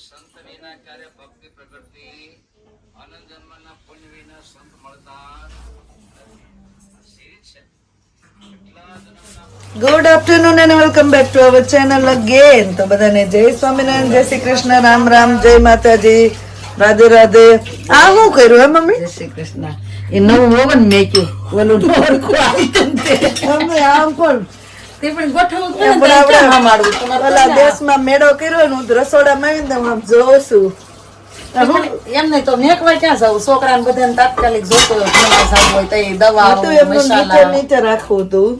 સંત વિના ક્યારે ભક્તિ પ્રગટતી, આનંદ જન્મના પુણ્ય વિના સંત મળતા નથી. Good afternoon and welcome back to our channel again. તો બધાને જય સ્વામિનારાયણ, જય શ્રી કૃષ્ણ, રામ રામ, જય માતાજી, રાધે રાધે. આ શું કર્યું હે મમ્મી? જય શ્રી કૃષ્ણ. એ નવું ઓવન મેક્યું, ઓલું ઢોરકું આવ્યું તે. મમ્મી આમ કોણ તે પણ ગોઠવવું પડે એમ ને, પણ તો આપણે ક્યાં મારવું? તમારે પેલા દેશમાં મેળો કર્યો ને, હું રસોડામાં આવીને તો હું આમ જોઉં છું. એમ નહીં તો મેકવા ક્યાં જવું? છોકરાને બધાને તાત્કાલિક જોતો હોય, ભણવા જવું હોય તો એ દવા હતું એમનું નીચે નીચે રાખવું હતું.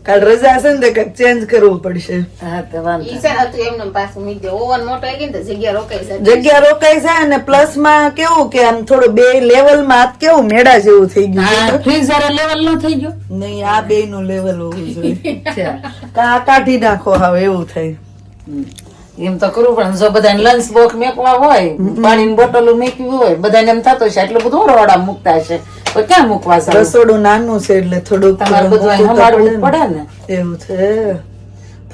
કાલ રજા છે ને, કંઈક ચેન્જ કરવું પડશે. હા તો વાંધો ઈ છે ને હતું એમનું પાછું મીઠું ઓવન મોટો આવી ગયો ને તો જગ્યા રોકાઈ જાય. જગ્યા રોકાઈ જાય અને પ્લસ માં કેવું કે આમ થોડું બે લેવલ માં આ કેવું મેળા જેવું થઈ ગયું છે. ફ્રીઝર લેવલ નો થઈ ગયો નહીં, આ બે નું લેવલ હોવું જોઈએ. છે. કાઢી નાખો હવે એવું થાય. એમ તો કરવું પણ જો બધાને લંચ બોક્સ મેકવા હોય, પાણીની બોટલો મેકવી હોય, બધાને એમ થતું છે એટલું બધું રોડા મૂકતા છે, તો ક્યાં મૂકવા છે? રસોડું નાનું છે એટલે થોડુંક તમારે બધું અહીં સંભાળવું પડે ને. એવું છે.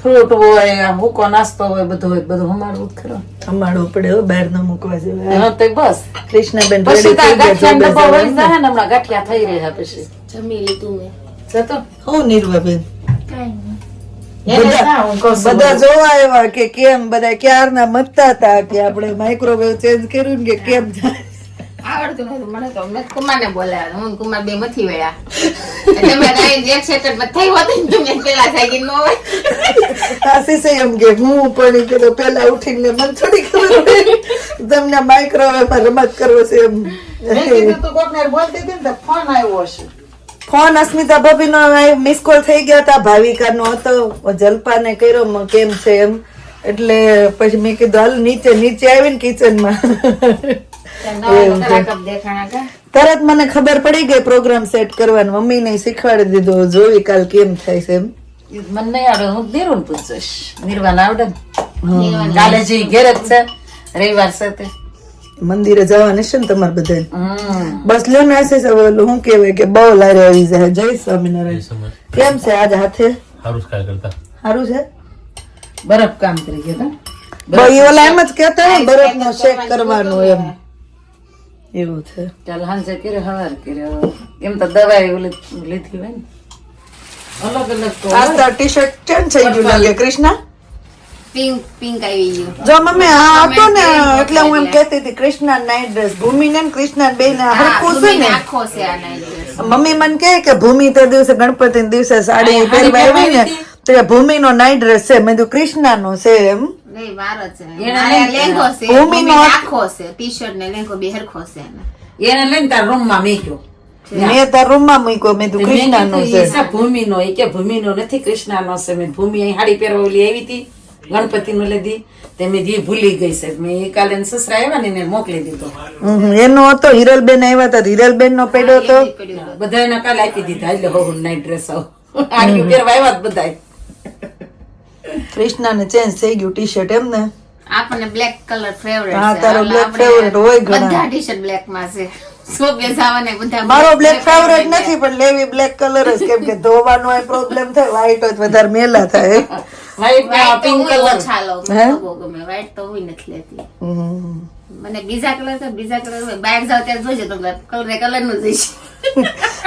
ફ્રૂટ હોય, ભૂકો નાસ્તો હોય, બધું હોય, બધું સંભાળવું જ ખરું. સંભાળવું પડે હો, બહાર ન મૂકવા જેવું. હા તો બસ કૃષ્ણબેન પછી ready થઈ ગયા, ગાંઠિયા જોડે ડબ્બા વળી જવાનું. જાય ને, હમણાં ગાંઠિયા થઈ રહ્યા પછી જમી લીધું મેં. જતો હું નિર્વાબેન કાંઈ નહીં. એને શા હું કહું છું બધા જોવા આવ્યા કે કેમ બધા ક્યારના મતતા હતા કે આપણે માઇક્રોવેવ ચેન્જ કર્યું ને કે કેમ થાય. આવડતું નતું મને તો મેં કુમારને બોલાવ્યા, હું ને કુમાર બે મથી વળ્યા એટલે મેં કાંઈ એક સેકન્ડ માં થઈ હોત ને તો મેં પેલા થઈ ગઈ ન હોય. આશીષે એમ કે હું પણ કે તો પેલા ઉઠીને મને થોડી ખબર હોય તમને માઇક્રોવેવ માં રમત કરવો છે એમ. મેં કીધું તું કોકને બોલતી હતી ને તો ફોન આવ્યો હશે. ફોન અસ્મિતા ભાભી નો મિસ કોલ થઈ ગયા હતા, ભાવિકા નો હતો, જલ્પા ને કર્યો કેમ છે એમ, એટલે પછી મેં કીધું હાલ નીચે આવીને કિચન માં તરત મને ખબર પડી ગઈ પ્રોગ્રામ સેટ કરવાનું. મમ્મી ને શીખવાડી દીધો, જોઈ કાલ કેમ થાય છે એમ. મને નહીં આવડે, હું દેરું પૂછીશ. નિર્વાણ આવડે ને? કાલે જે ઘેર જ છે, રવિવાર છે તે મંદિરે જવાનું છે ને તમારે બધા. બસ લ્યો ને આશીષ, હવે ઓલું શું કહેવાય કે બહુ લારે આવી જાય. જય સ્વામિનારાયણ. કેમ છે આજ હાથે? સારું છે. બરફ કામ કરી ગયા ઓલા એમ જ કેતા હોય બરફ નો શેક કરવાનું એમ. એવું છે. ચાલ હાંજે કર્યો, હવાર કર્યો. એમ તો દવાઈ ઓલી લીધી હોય ને, અલગ અલગ તો આજ તો ટી શર્ટ ચેન્જ થઈ ગયું લાગે કૃષ્ણા. પિંક પિંક આવી ગયું. જો મમ્મી આ હતો ને એટલે હું એમ કહેતી હતી કૃષ્ણા નાઇટ ડ્રેસ, ભૂમિ ને કૃષ્ણા બે ને હરખું છે ને. આખો છે આ નાઈટ ડ્રેસ. મમ્મી મને કહે કે ભૂમિ તે દિવસે ગણપતિ દિવસે સાડી પહેરવા આવી ને તો ભૂમિ નો નાઇટ ડ્રેસ છે. મેં કીધું કૃષ્ણા નો છે એમ. નહીં વાર જ છે. એને આ લઈને લેંઘો છે. ભૂમિનો ભૂમિનો આખો છે. ટી-શર્ટ ને લેંઘો બે હરખો છે એને. એને લઈને તાર રૂમ માં મેક્યો. મેં તાર રૂમ માં મૂક્યો, મેં કીધું કૃષ્ણા નો છે. ભૂમિ નો, એ કે ભૂમિ નો નથી, કૃષ્ણા નો છે. મેં ભૂમિ અહીં હાડી પહેરવા ઓલી આવી હતી ગણપતિ નો લીધી, તે મેં દી ભૂલી ગઈ છે. મેં એ કાલે સસરા આવ્યા ને એને મોકલી દીધો. એનો હતો હિરલબેન આવ્યા હતા, હિરલબેન નો પેડ્યો હતો. બધા એના કાલે આપી દીધા. એટલે હો નાઈટ ડ્રેસ આડી પહેરવા આવ્યા બધા. કૃષ્ણા ને ચેન્જ થઈ ગયું ટી શર્ટ એમ ને. આપણને બ્લેક કલર ફેવરેટ હા, છે. તારો એટલે black આપણે favorite હોય ઘણા. બધા ટી-શર્ટ બ્લેક માં છે. શોભે જાવાને બધા મારો બ્લેક ફેવરેટ નથી પણ લેવી બ્લેક કલર જ, કેમ કે ધોવાનો પ્રોબ્લેમ થાય, વ્હાઈટ જ વધારે મેલા થાય. વ્હાઈટ ને White તો પિંક હું કલર. ઓછા લઉં. મને તો બહુ ગમે. White તો હું નથી લેતી. મને બીજા કલર હોય, બહાર જાવ ત્યારે જોજો તમે કલર નું જોઈશ.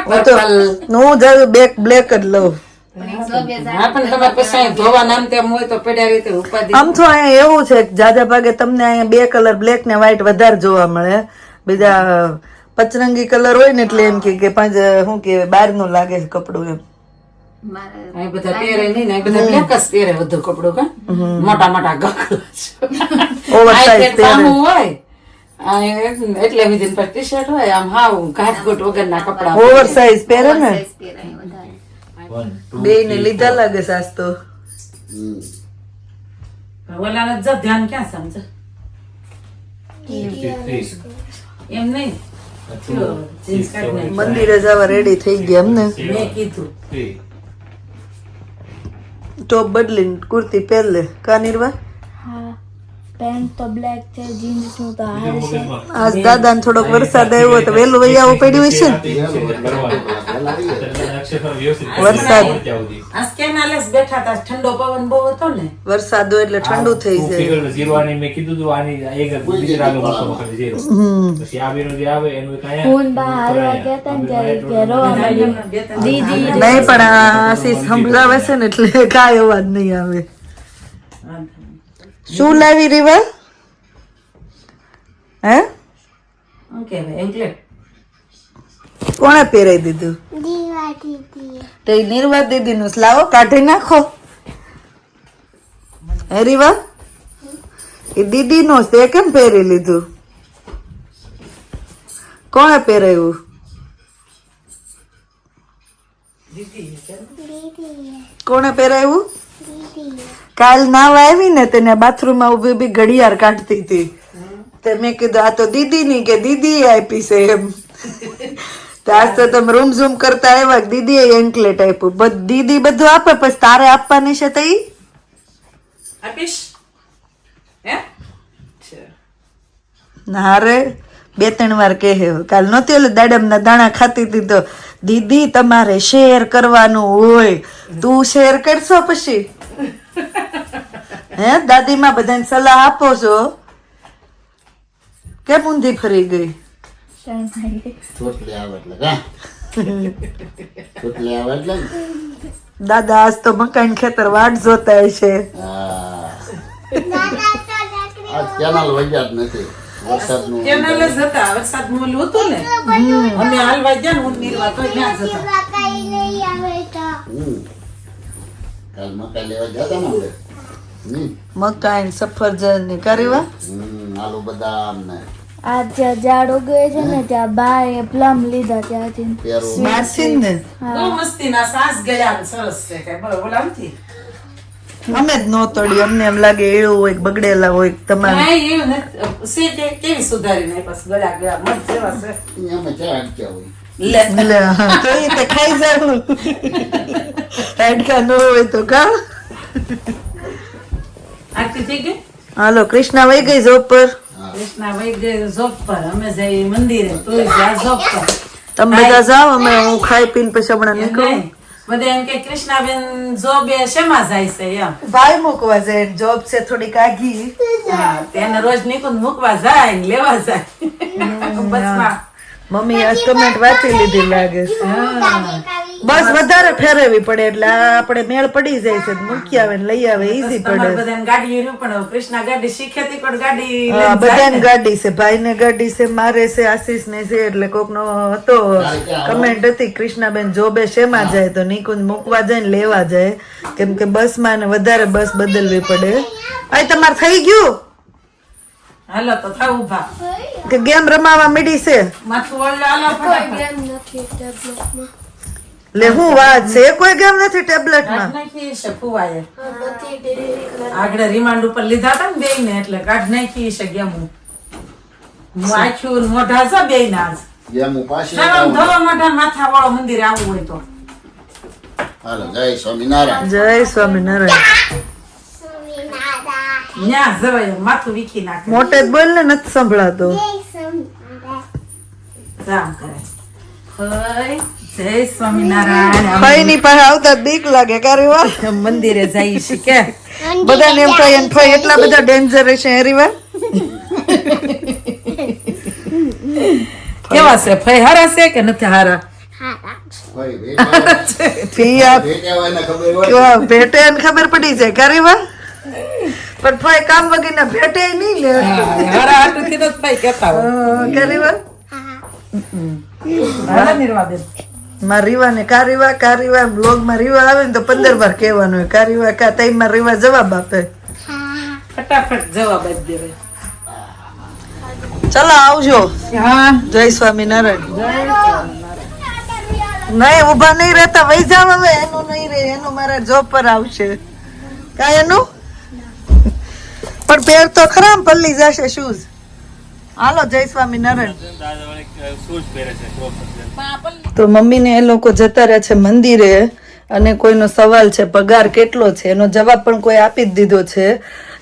હું તો હું બ્લેક જ લઉં. પણ એક શોભે હા પણ તમારે પછી અહીં ધોવા નામ તેમ હોય તો પડ્યા રીતે ઉપાધિ. આમ તો અહીંયા એવું છે કે જાજા ભાગે તમને અહીંયા બે કલર બ્લેક ને વ્હાઈટ વધારે જોવા મળે. બીજા પચરંગી કલર હોય ને એટલે એમ કે પાંચ શું કે બહાર નું લાગે છે કપડું એમ. મારે અહીં બધા પહેરે નહીં ને, અહીં બધા બ્લેક જ પહેરે વધુ કપડું. કા મોટા મોટા ગકલા ઓવરસાઇઝ પહેરે. હોય એટલે વિધિન પર ટી શર્ટ હોય, આમ હાવ ઘાટઘૂટ વગરના કપડા ઓવરસાઇઝ પહેરે ને. size પહેરાય વધારે. બે ને લીધા લાગે સાસ તો. ઓલાને જ ધ્યાન ક્યાં સમજે એમ નહીં. જીન્સ કાઢ નાખી. મંદિરે જવા રેડી થઈ ગયા એમને. મેં કીધું ટોપ બદલીને કુર્તી પહેર લે. કા નિર્વા પેન્ટ તો બ્લેક છે, જીન્સ નું તો હાર છે. આજ દાદાને થોડોક વરસાદ આવ્યો તો વહેલું વહી આવવું પડ્યું હશે ને વરસાદ આજ કેમ આલેસ બેઠા તા ઠંડો પવન બહુ હતો ને વરસાદ હોય એટલે ઠંડુ થઈ જાય ફોન બહાર હારવા ગયા હતા ને ત્યારે કે રોવા માંડ્યું. દીદી નહીં પણ આ આશીષ સંભળાવે છે ને એટલે કાંઈ અવાજ નહીં આવે. શું લાવી રીવા હે શું કહેવાય એન્કલેટ કોણે પહેરાઈ દીધું તે નિર્વા દીદી નું લાવો કાઢી નાખો. હે રીવા એ દીદી નો તે કેમ પહેરી લીધું કોણે પહેરાયું કોણે પહેરાયું કાલ નાવા આવી ને તેને બાથરૂમ માં ઉભી ઉભી ઘડિયાળ કાઢતી હતી તે મેં કીધું આ તો દીદી ની કે દીદી આપી છે એમ તો આજ તો તમે રૂમ ઝૂમ કરતા આવ્યા દીદી એન્કલેટ આપ્યું દીદી બધું આપે પછી તારે આપવાની છે તો ઈ આપીશ હે ના રે 2-3 વાર કહે કાલ નહોતી ઓલે દાડમ ના દાણા ખાતી હતી તો દીદી તમારે શેર કરવાનું હોય તું શેર કરશો પછી હે દાદીમાં બધાને સલાહ આપો છો કેમ ઊંધી ફરી ગઈ ચોટલી આવે એટલે કા ચોટલી આવે એટલે ને? દાદા આજ તો મકાન ખેતર વાટ જોતા હશે હા આજ કેનાલ વજ્યા જ નથી વરસાદનું કેનાલ જ હતા વરસાદનું ઓલું હતું ને અમે હાલવા ગયા ને હું નિર્વા તો ત્યાં જ હતા કાલ મકાઈ લેવા જતા ને આપણે મકાન સફરજન ને કરીવા આલુ બદામ ને આજ જ્યાં ઝાડ ઉગે છે ને ત્યાં બાએ પ્લમ લીધા ત્યાંથી. પેરું મારસીન ને બહુ મસ્તી ના સાસ ગયા ને સરસ છે કઈ બરોબર નથી અમે જ નો તોડી અમને એમ લાગે એળું હોય કે બગડેલા હોય કે તમારે કાંઈ એવું નથી સીટ કેવી સુધારી નહીં બસ ગળા ગયા મત જેવા છે અમે ચા અટક્યા હોય લે લે, હા, તો ઈ તો ખાઈ જાવ હાડકા ન હોય તો કા આરતી થઈ ગઈ હાલો કૃષ્ણા વહી ગઈ જોબ પર કૃષ્ણા વહી ગઈ જોબ પર અમે જઈએ મંદિરે તું જા જોબ પર તમે બધા જાઓ અમે હું ખાઈ પીને પછી હમણાં એમ નીકળું નહીં. બધા એમ કે કૃષ્ણાબેન જોબે શેમાં જાય છે એમ ભાઈ મૂકવા જાય જોબ છે થોડીક આઘી હા તેને રોજ નીકળ મૂકવા જાય ને લેવા જાય બસમાં મમ્મી આજ કમેન્ટ વાંચી લીધી લાગે છે. બસ વધારે ફેરવવી પડે એટલે આ આપણે મેળ પડી જાય છે મૂકી આવે ને લઈ આવે ઈઝી તમારે પડે બધાને ગાડી રહ્યું પણ કૃષ્ણા ગાડી શીખેતી પણ ગાડી હા, લઈને જાય બધાને ને. ગાડી છે ભાઈ ને ગાડી છે મારે છે આશીષ ને છે એટલે કોક નો હતો કમેન્ટ હતી કૃષ્ણાબેન જોબે શેમાં જાય તો નિકુંજ મૂકવા જાય ને લેવા જાય કેમ કે બસ માં ને વધારે બસ બદલવી પડે આ તમારે થઈ ગયું હાલો તો થાવ ઉભા કે ગેમ રમાવા મીડી છે માથું વળો હાલો ફટાફટ લે હું વાત છે કોઈ ગેમ નથી ટેબ્લેટ માં કાઢ નાખી છે ફુવાએ આગળ રિમાન્ડ ઉપર લીધા હતા ને બેય ને એટલે કાઢ નાખી છે ગેમ હું આખ્યું ને મોઢા છે બેય ના જ જેમ હું પાછી ચાલો ધોવા મોઢા માથા વાળો મંદિરે આવવું હોય તો હાલો જય સ્વામિનારાયણ જય સ્વામિનારાયણ ન્યા જવાય માથું વીખી નાખે મોટે જ બોલ ને નથી સંભળાતો રામ કરે હય જય સ્વામિનારાયણ ભાઈ ની પાસે આવતા બીક લાગે કારીવા મંદિરે જઈ છે કે બધાને એમ થાય એને ભાઈ એટલા બધા ડેન્જર છે હરીવા કેવા છે ફઈ હારા છે કે નથી હારા ભાઈ ભેટા ફી આપ ભેટા હોય ને ખબર હોય કેવા ભેટે એને ખબર પડી જાય કારીવા પણ ભાઈ કામ વગરના ભેટે નહીં લે હારા હાટુથી તો ફઈ કહેતા હોય કારીવા હારા નિર્વાદેન માં રીવા ને કારીવા બ્લોગ માં રીવા આવે ને તો 15 વાર કહેવાનું હોય કારીવા કા તઈ માં રીવા જવાબ આપે ફટાફટ જવાબ જ દેવે ચલો આવજો હા જય સ્વામિનારાયણ નહીં ઉભા નહીં રહેતા વહી જાવ હવે એનું નહીં રે એનું મારા જોબ પર આવશે કા એનું પણ પેર તો ખરા ને પલ્લી જશે શૂઝ હાલો જય સ્વામિનારાયણ તો મમ્મી ને એ લોકો જતા રહ્યા છે મંદિરે અને કોઈનો સવાલ છે પગાર કેટલો છે એનો જવાબ પણ કોઈ આપી જ દીધો છે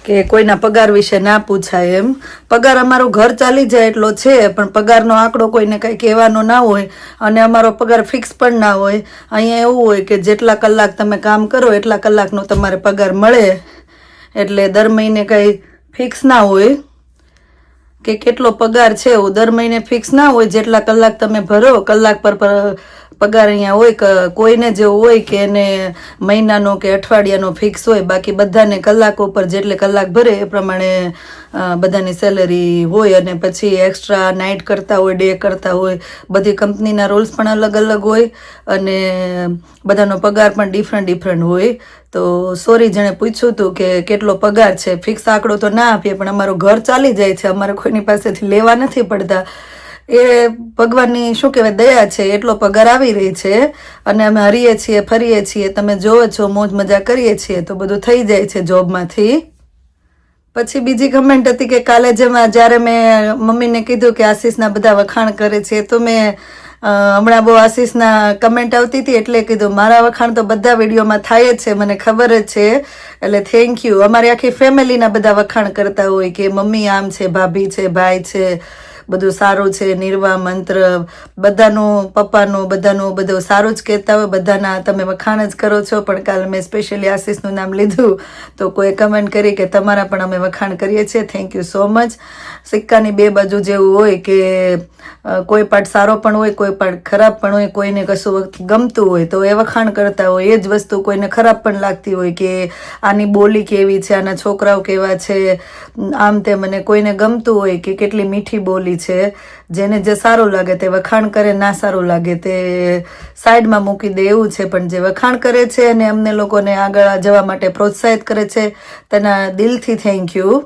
કે કોઈના પગાર વિશે ના પૂછાય એમ. પગાર અમારું ઘર ચાલી જાય એટલો છે, પણ પગારનો આંકડો કોઈને કંઈ કહેવાનો ના હોય અને અમારો પગાર ફિક્સ પણ ના હોય. અહીંયા એવું હોય કે જેટલા કલાક તમે કામ કરો એટલા કલાકનો તમારે પગાર મળે, એટલે દર મહિને કંઈ ફિક્સ ના હોય કે કેટલો પગાર છે એવું દર મહિને ફિક્સ ના હોય. જેટલા કલાક તમે ભરો કલાક પર પગાર અહીંયા હોય. કોઈને જેવું હોય કે એને મહિનાનો કે અઠવાડિયાનો ફિક્સ હોય, બાકી બધાને કલાકો પર જેટલે કલાક ભરે એ પ્રમાણે બધાની સેલરી હોય. અને પછી એક્સ્ટ્રા નાઇટ કરતા હોય, ડે કરતા હોય, બધી કંપનીના રૂલ્સ પણ અલગ અલગ હોય અને બધાનો પગાર પણ ડિફરન્ટ હોય. તો સોરી, જેણે પૂછ્યું હતું કે કેટલો પગાર છે, ફિક્સ આંકડો તો ના આપીએ, પણ અમારું ઘર ચાલી જાય છે, અમારે કોઈની પાસેથી લેવા નથી પડતા. એ ભગવાનની શું કહેવાય દયા છે, એટલો પગાર આવી રહી છે અને અમે હરીએ છીએ, ફરીએ છીએ, તમે જોવો છો, મોજ મજા કરીએ છીએ, તો બધું થઈ જાય છે જોબમાંથી. પછી બીજી કમેન્ટ હતી કે કાલે જ્યારે મેં મમ્મીને કીધું કે આશીષના બધા વખાણ કરે છે, તો મેં હમણાં બહુ આશીષના કમેન્ટ આવતી હતી એટલે કીધું મારા વખાણ તો બધા વિડીયોમાં થાય જ છે, મને ખબર જ છે, એટલે થેન્ક યુ. અમારી આખી ફેમિલીના બધા વખાણ કરતા હોય કે મમ્મી આમ છે, ભાભી છે, ભાઈ છે, બધું સારું છે, નિર્વા મંત્ર બધાનું, પપ્પાનું બધાનું બધું સારું જ કહેતા હોય, બધાના તમે વખાણ જ કરો છો. પણ કાલે મેં સ્પેશિયલી આશીષનું નામ લીધું તો કોઈ કમેન્ટ કરી કે તમારા પણ અમે વખાણ કરીએ છીએ. Thank you so much. સિક્કાની બે બાજુ જેવું હોય કે કોઈ પાર્ટ સારો પણ હોય, કોઈ પાર્ટ ખરાબ પણ હોય. કોઈને કશું વખત ગમતું હોય તો એ વખાણ કરતા હોય, એ જ વસ્તુ કોઈને ખરાબ પણ લાગતી હોય કે આની બોલી કેવી છે, આના છોકરાઓ કેવા છે, આમ તે. મને કોઈને ગમતું હોય કે કેટલી મીઠી બોલી છે, જેને જે સારું લાગે તે વખાણ કરે, ના સારું લાગે તે સાઈડમાં મૂકી દે, એવું છે. પણ જે વખાણ કરે છે અને અમને લોકોને આગળ જવા માટે પ્રોત્સાહિત કરે છે, તેના દિલથી થેન્ક યુ.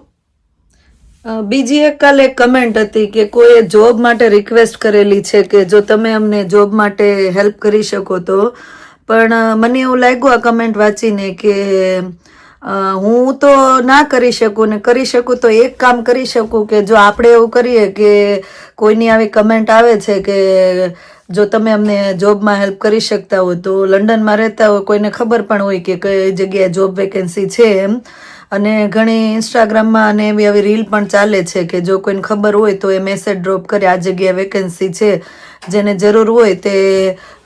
બીજી એક કાલે એક કમેન્ટ હતી કે કોઈએ જોબ માટે રિક્વેસ્ટ કરેલી છે કે જો તમે અમને જોબ માટે હેલ્પ કરી શકો તો. પણ મને એવું લાગ્યું આ કમેન્ટ વાંચીને કે હું તો ના કરી શકું, ને કરી શકું તો એક કામ કરી શકું કે જો આપણે એવું કરીએ કે કોઈની આવી કમેન્ટ આવે છે કે જો તમે અમને જોબમાં હેલ્પ કરી શકતા હોય, તો લંડનમાં રહેતા હોય, કોઈને ખબર પણ હોય કે કઈ જગ્યાએ જોબ વેકેન્સી છે એમ. અને ઘણી ઇન્સ્ટાગ્રામમાં અને એવી આવી રીલ પણ ચાલે છે કે જો કોઈને ખબર હોય તો એ મેસેજ ડ્રોપ કરે આ જગ્યાએ વેકેન્સી છે, જેને જરૂર હોય તે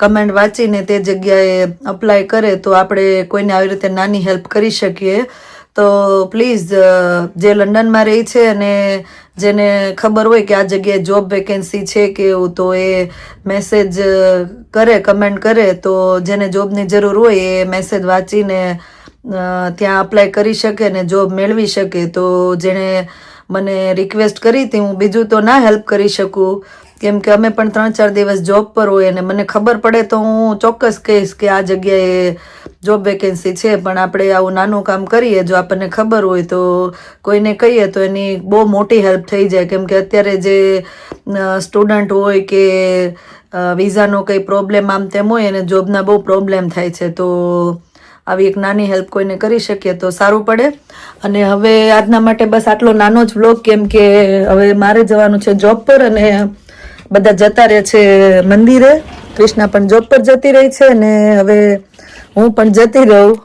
કમેન્ટ વાંચીને તે જગ્યાએ અપ્લાય કરે તો આપણે કોઈને આવી રીતે નાની હેલ્પ કરી શકીએ. તો પ્લીઝ જે લંડનમાં રહી છે અને જેને ખબર હોય કે આ જગ્યાએ જોબ વેકેન્સી છે કે એવું, તો એ મેસેજ કરે, કમેન્ટ કરે, તો જેને જોબની જરૂર હોય એ મેસેજ વાંચીને ત્યાં અપ્લાય કરી શકે ને જોબ મેળવી શકે. તો જેણે મને રિક્વેસ્ટ કરી હતી, હું બીજું તો ના હેલ્પ કરી શકું કેમ કે અમે પણ 3-4 દિવસ જોબ પર હોય અને મને ખબર પડે તો હું ચોક્કસ કહીશ કે આ જગ્યાએ જોબ વેકેન્સી છે. પણ આપણે આવું નાનું કામ કરીએ, જો આપણને ખબર હોય તો કોઈને કહીએ તો એની બહુ મોટી હેલ્પ થઈ જાય. કેમ કે અત્યારે જે સ્ટુડન્ટ હોય કે વિઝાનો કંઈ પ્રોબ્લેમ આમ તેમ હોય એને જોબના બહુ પ્રોબ્લેમ થાય છે. તો આવી એક નાની હેલ્પ કોઈને કરી શકીએ તો સારું પડે. અને હવે આજના માટે બસ આટલો નાનો જ વ્લોગ, કેમ કે હવે મારે જવાનું છે જોબ પર અને બધા જતા રહે છે મંદિરે. કૃષ્ણા પણ જોબ પર જતી રહી છે અને હવે હું પણ જતી રહું,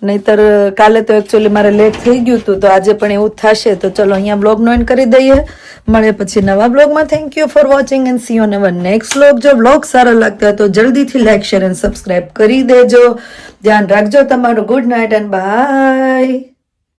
નહીતર કાલે તો એકચ્યુઅલી મારે લેટ થઈ ગયું હતું, તો આજે પણ એવું જ થશે. તો ચલો અહીંયા બ્લોગનો એન્ડ કરી દઈએ, મળે પછી નવા બ્લોગમાં. Thank you for watching and C you on hour next blog. જો બ્લોગ સારા લાગતા હોય તો જલ્દીથી લાઈક, શેર એન્ડ સબસ્ક્રાઈબ કરી દેજો. ધ્યાન રાખજો તમારું. Good night and by.